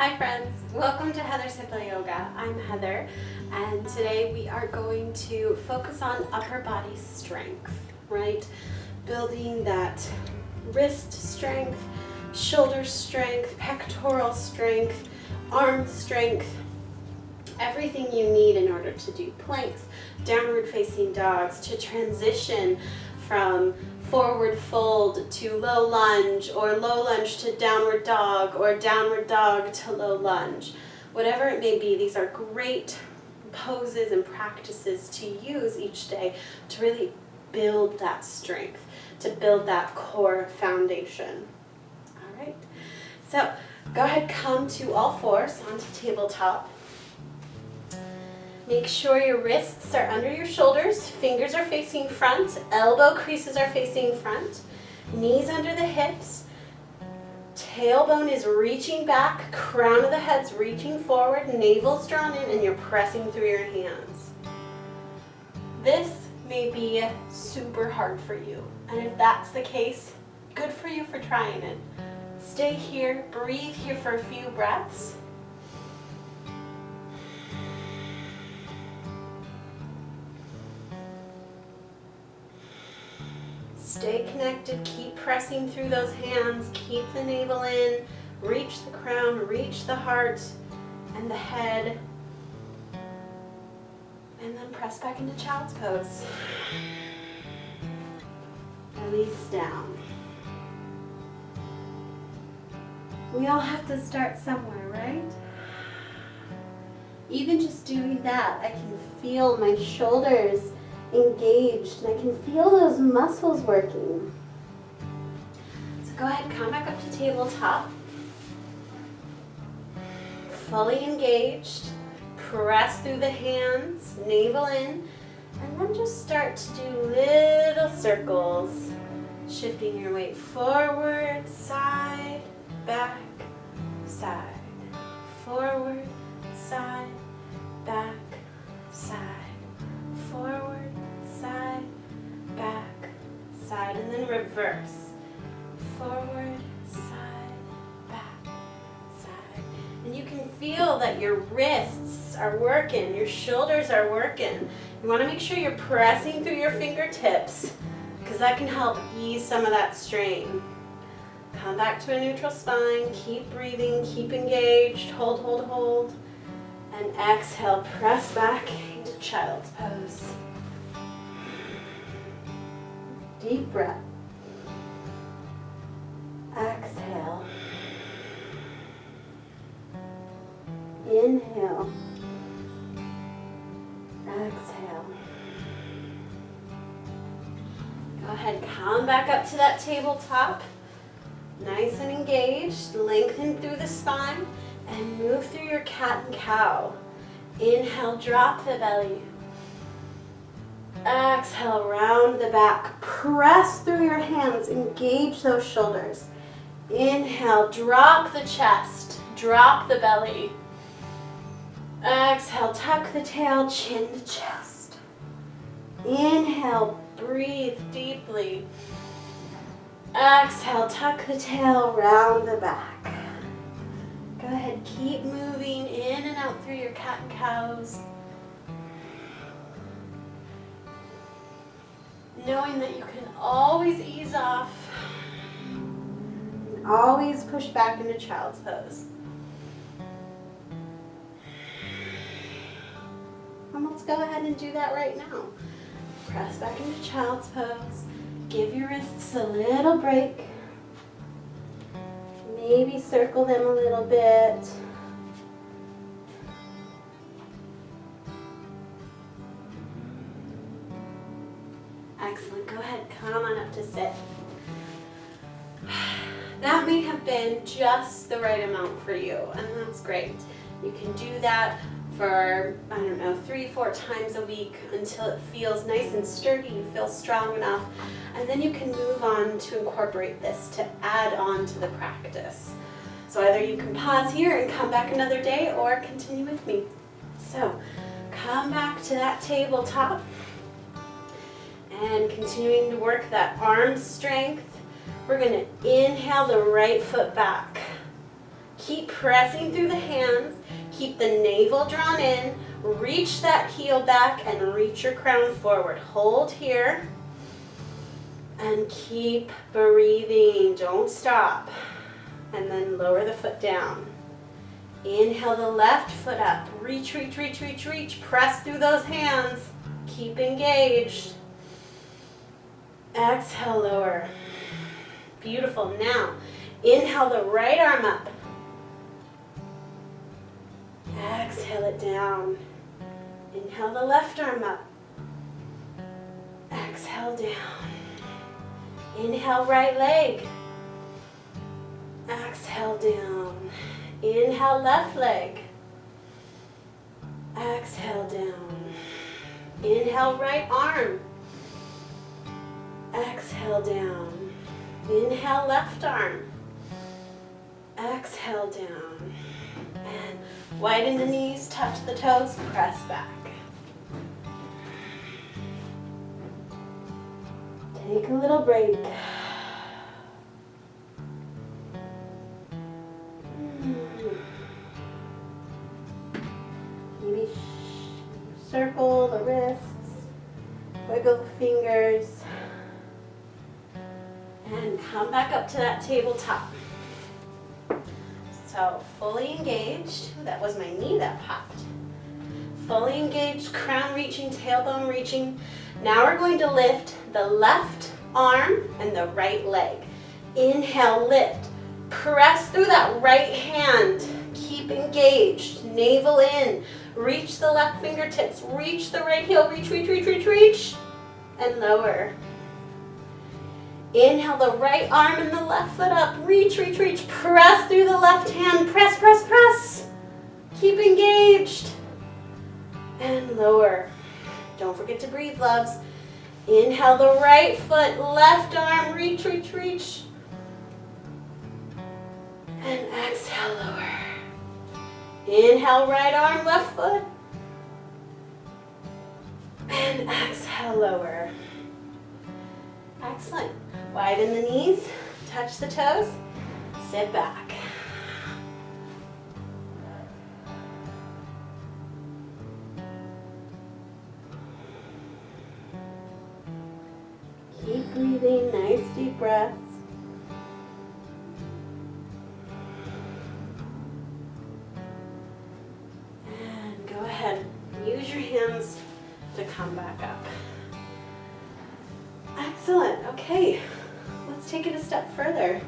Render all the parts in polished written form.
Hi friends, welcome to Heather's Hippo Yoga. I'm Heather and today we are going to focus on upper body strength, right? Building that wrist strength, shoulder strength, pectoral strength, arm strength, everything you need in order to do planks, downward facing dogs, to transition from forward fold to low lunge, or low lunge to downward dog, or downward dog to low lunge. Whatever it may be, these are great poses and practices to use each day to really build that strength, to build that core foundation. All right, so go ahead, come to all fours onto tabletop. Make sure your wrists are under your shoulders, fingers are facing front, elbow creases are facing front, knees under the hips, tailbone is reaching back, crown of the head's reaching forward, navel's drawn in, and you're pressing through your hands. This may be super hard for you, and if that's the case, good for you for trying it. Stay here, breathe here for a few breaths. Stay connected, keep pressing through those hands, keep the navel in, reach the crown, reach the heart and the head, and then press back into child's pose. Release down. We all have to start somewhere, right? Even just doing that, I can feel my shoulders engaged, and I can feel those muscles working. So go ahead, come back up to tabletop. Fully engaged. Press through the hands, navel in, and then just start to do little circles. Shifting your weight forward, side, back, side. Forward, side, back, side. Forward, side, back, side, and then reverse. Forward, side, back, side. And you can feel that your wrists are working, your shoulders are working. You want to make sure you're pressing through your fingertips because that can help ease some of that strain. Come back to a neutral spine, keep breathing, keep engaged, hold, hold, hold. And exhale, press back into child's pose. Deep breath. Exhale. Inhale. Exhale. Go ahead, come back up to that tabletop. Nice and engaged. Lengthen through the spine and move through your cat and cow. Inhale, drop the belly. Exhale, round the back. Press through your hands, engage those shoulders. Inhale, drop the chest, drop the belly. Exhale, tuck the tail, chin to chest. Inhale, breathe deeply. Exhale, tuck the tail, round the back. Go ahead, keep moving in and out through your cat and cows. Knowing that you can always ease off and always push back into child's pose. And let's go ahead and do that right now. Press back into child's pose. Give your wrists a little break. Maybe circle them a little bit. Excellent. Go ahead, come on up to sit. That may have been just the right amount for you, and that's great. You can do that for, 3-4 times a week until it feels nice and sturdy, you feel strong enough, and then you can move on to incorporate this to add on to the practice. So either you can pause here and come back another day or continue with me. So come back to that tabletop and continuing to work that arm strength. We're going to inhale the right foot back. Keep pressing through the hands. Keep the navel drawn in. Reach that heel back and reach your crown forward. Hold here. And keep breathing. Don't stop. And then lower the foot down. Inhale the left foot up. Reach, reach, reach, reach, reach. Press through those hands. Keep engaged. Exhale, lower. Beautiful. Now, inhale the right arm up. Exhale it down. Inhale the left arm up. Exhale down. Inhale right leg. Exhale down. Inhale left leg. Exhale down. Inhale right arm. Exhale down. Inhale left arm. Exhale down. And widen the knees, touch the toes, press back. Take a little break. Maybe circle the wrists, wiggle the fingers, and come back up to that tabletop. So fully engaged. Ooh, that was my knee that popped. Fully engaged, crown reaching, tailbone reaching. Now we're going to lift the left arm and the right leg. Inhale, lift. Press through that right hand. Keep engaged. Navel in. Reach the left fingertips. Reach the right heel. Reach, reach, reach, reach, reach. And lower. Inhale the right arm and the left foot up. Reach, reach, reach. Press through the left hand. Press, press, press. Keep engaged. And lower. Don't forget to breathe, loves. Inhale the right foot, left arm. Reach, reach, reach. And exhale, lower. Inhale, right arm, left foot. And exhale, lower. Excellent. Widen the knees, touch the toes, sit back. Keep breathing, nice deep breaths. And go ahead, use your hands to come back up. Excellent, okay, let's take it a step further.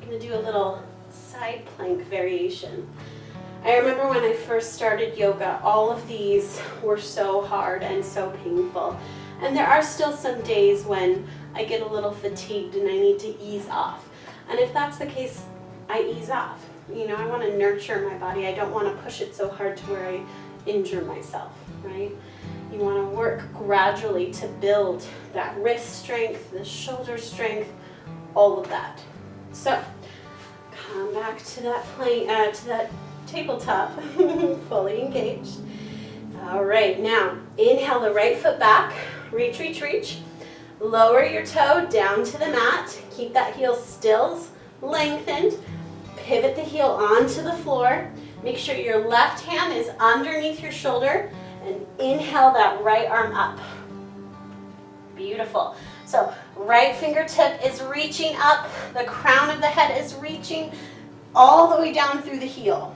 I'm gonna do a little side plank variation. I remember when I first started yoga, all of these were so hard and so painful. And there are still some days when I get a little fatigued and I need to ease off. And if that's the case, I ease off. You know, I want to nurture my body. I don't want to push it so hard to where I injure myself, right? You want to work gradually to build that wrist strength, the shoulder strength, all of that. So, come back to that to that tabletop, fully engaged. All right, now inhale the right foot back. Reach, reach, reach. Lower your toe down to the mat. Keep that heel still, lengthened. Pivot the heel onto the floor. Make sure your left hand is underneath your shoulder. And inhale that right arm up. Beautiful. So right fingertip is reaching up. The crown of the head is reaching all the way down through the heel.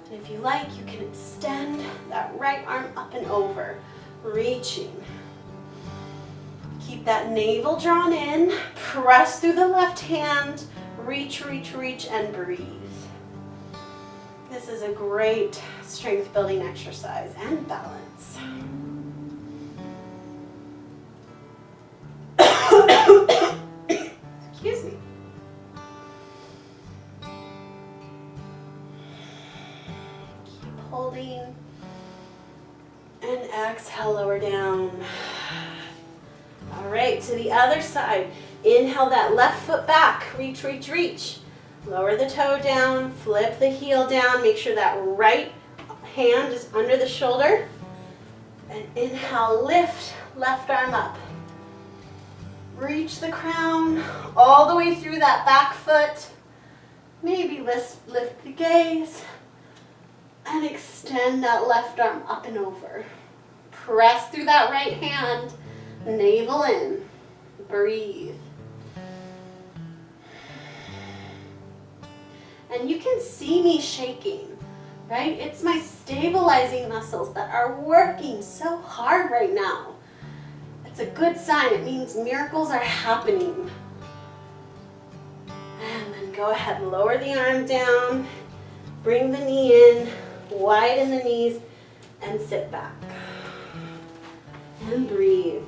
And if you like, you can extend that right arm up and over. Reaching. Keep that navel drawn in. Press through the left hand. Reach, reach, reach, and breathe. This is a great strength building exercise and balance. Excuse me. Keep holding. And exhale, lower down. All right, to the other side. Inhale that left foot back. Reach, reach, reach. Lower the toe down, flip the heel down. Make sure that right hand is under the shoulder. And inhale, lift, left arm up. Reach the crown all the way through that back foot. Maybe lift the gaze and extend that left arm up and over. Press through that right hand, navel in, breathe. And you can see me shaking, right? It's my stabilizing muscles that are working so hard right now. It's a good sign. It means miracles are happening. And then go ahead, lower the arm down, bring the knee in, widen the knees, and sit back. And breathe.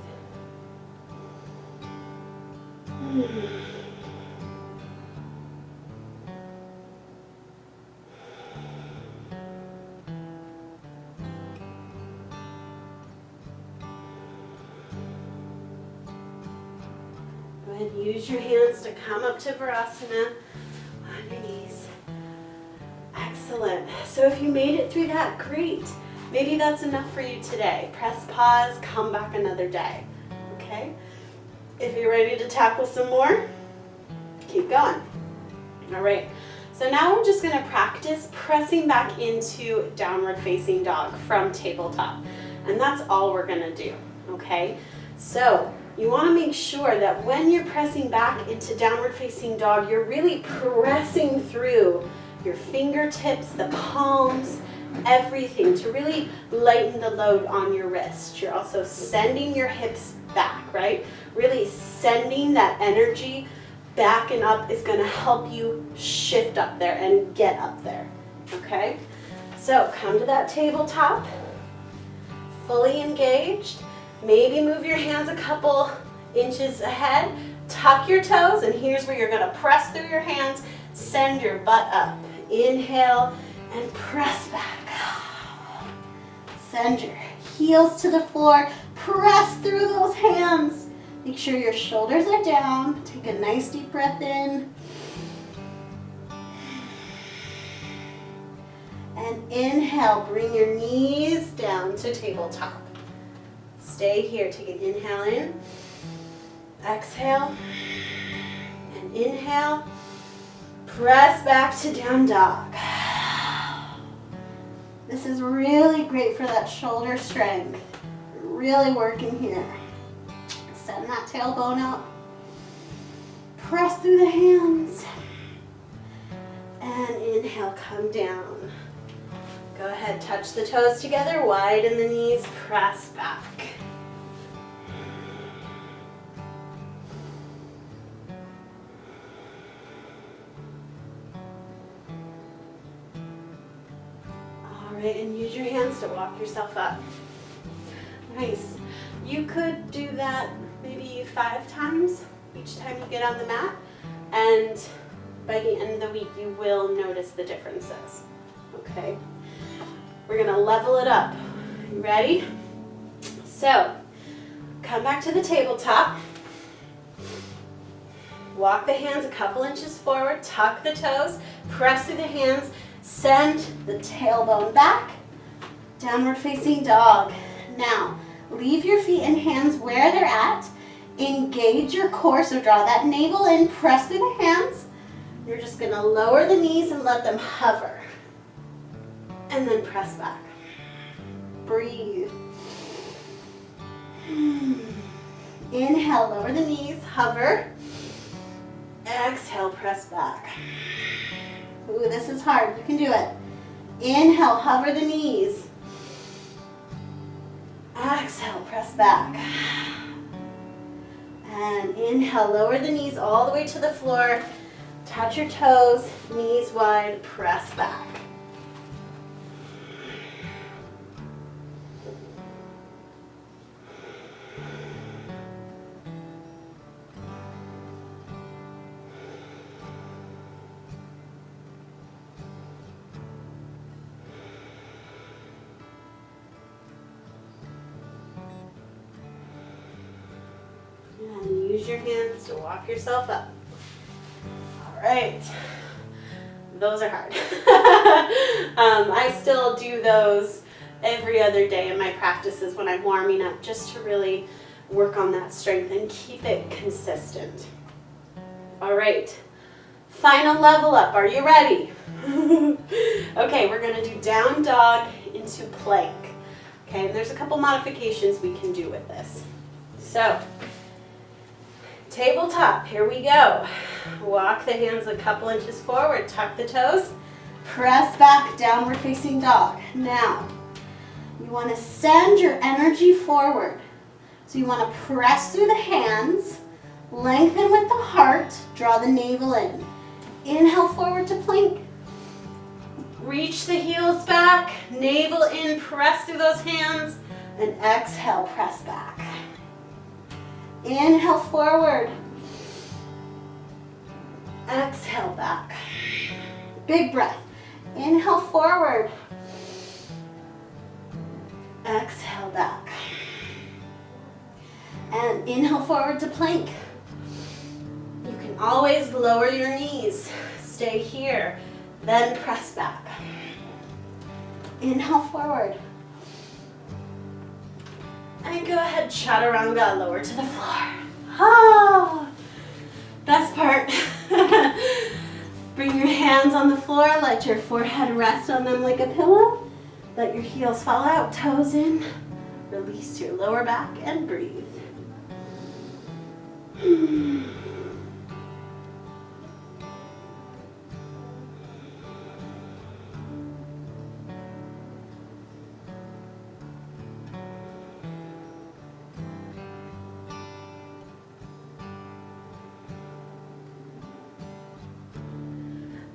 Go ahead and use your hands to come up to Virasana on your knees. Excellent. So if you made it through that, great. Maybe that's enough for you today. Press pause, come back another day. Okay? If you're ready to tackle some more, keep going. All right. So now we're just going to practice pressing back into downward facing dog from tabletop. And that's all we're going to do. Okay? So you want to make sure that when you're pressing back into downward facing dog, you're really pressing through your fingertips, the palms, everything to really lighten the load on your wrist. You're also sending your hips back, right? Really sending that energy back and up is going to help you shift up there and get up there, okay? So come to that tabletop, fully engaged. Maybe move your hands a couple inches ahead, tuck your toes, and here's where you're going to press through your hands, send your butt up. Inhale and press back. Send your heels to the floor, press through those hands. Make sure your shoulders are down. Take a nice deep breath in. And inhale, bring your knees down to tabletop. Stay here, take an inhale in. Exhale. And inhale. Press back to down dog. This is really great for that shoulder strength. Really working here. Send that tailbone up. Press through the hands. And inhale, come down. Go ahead, touch the toes together, widen the knees, press back. And use your hands to walk yourself up. Nice. You could do that maybe 5 times each time you get on the mat, and by the end of the week you will notice the differences. Okay? We're gonna level it up. You ready? So, come back to the tabletop. Walk the hands a couple inches forward, tuck the toes, press through the hands, send the tailbone back, downward facing dog. Now, leave your feet and hands where they're at. Engage your core, so draw that navel in, press through the hands. You're just gonna lower the knees and let them hover. And then press back. Breathe. Inhale, lower the knees, hover. Exhale, press back. Ooh, this is hard. You can do it. Inhale, hover the knees. Exhale, press back. And inhale, lower the knees all the way to the floor. Touch your toes, knees wide, press back. And use your hands to walk yourself up. All right. Those are hard. I still do those every other day in my practices when I'm warming up, just to really work on that strength and keep it consistent. All right. Final level up. Are you ready? Okay, we're going to do down dog into plank. Okay, and there's a couple modifications we can do with this. So, tabletop, here we go. Walk the hands a couple inches forward, tuck the toes, press back, downward facing dog. Now, you want to send your energy forward. So you want to press through the hands, lengthen with the heart, draw the navel in. Inhale forward to plank. Reach the heels back, navel in, press through those hands, and exhale, press back. Inhale forward. Exhale back. Big breath. Inhale forward. Exhale back. And inhale forward to plank. You can always lower your knees. Stay here. Then press back. Inhale forward. And go ahead, chaturanga, lower to the floor. Ah, best part. Bring your hands on the floor, let your forehead rest on them like a pillow. Let your heels fall out, toes in. Release your lower back and breathe.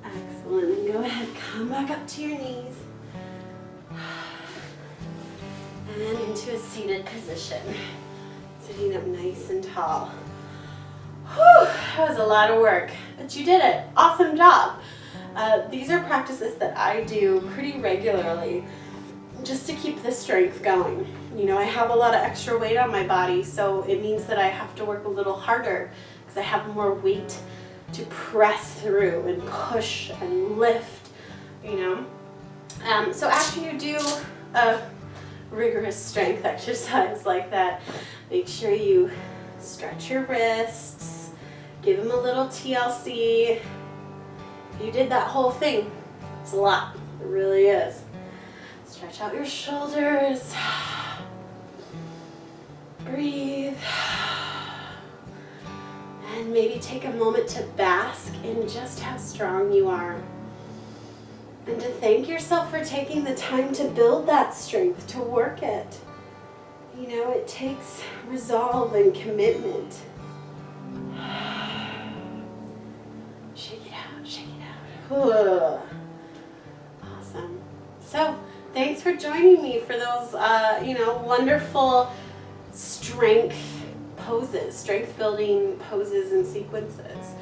Excellent, and go ahead, come back up to your knees. And into a seated position. Sitting up nice and tall. Whew, that was a lot of work, but you did it. Awesome job. These are practices that I do pretty regularly just to keep the strength going. You know, I have a lot of extra weight on my body, so it means that I have to work a little harder because I have more weight to press through and push and lift, you know. So after you do a rigorous strength exercise like that, make sure you stretch your wrists, give them a little TLC. If you did that whole thing, it's a lot, it really is. Stretch out your shoulders, breathe, and maybe take a moment to bask in just how strong you are. And to thank yourself for taking the time to build that strength, to work it. You know, it takes resolve and commitment. Shake it out, shake it out. Awesome. So, thanks for joining me for those, wonderful strength poses, strength building poses and sequences.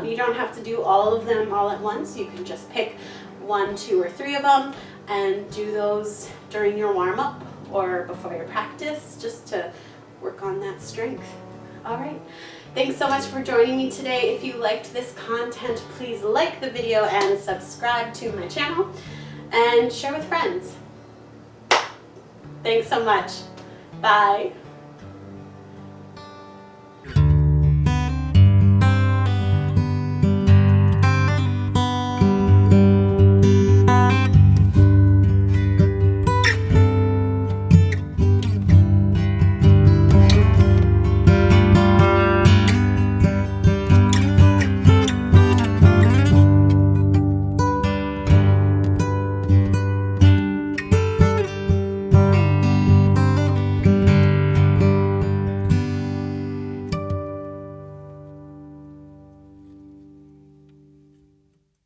You don't have to do all of them all at once. You can just pick 1, 2, or 3 of them and do those during your warm-up or before your practice, just to work on that strength. All right. Thanks so much for joining me today. If you liked this content, please like the video and subscribe to my channel and share with friends. Thanks so much. Bye.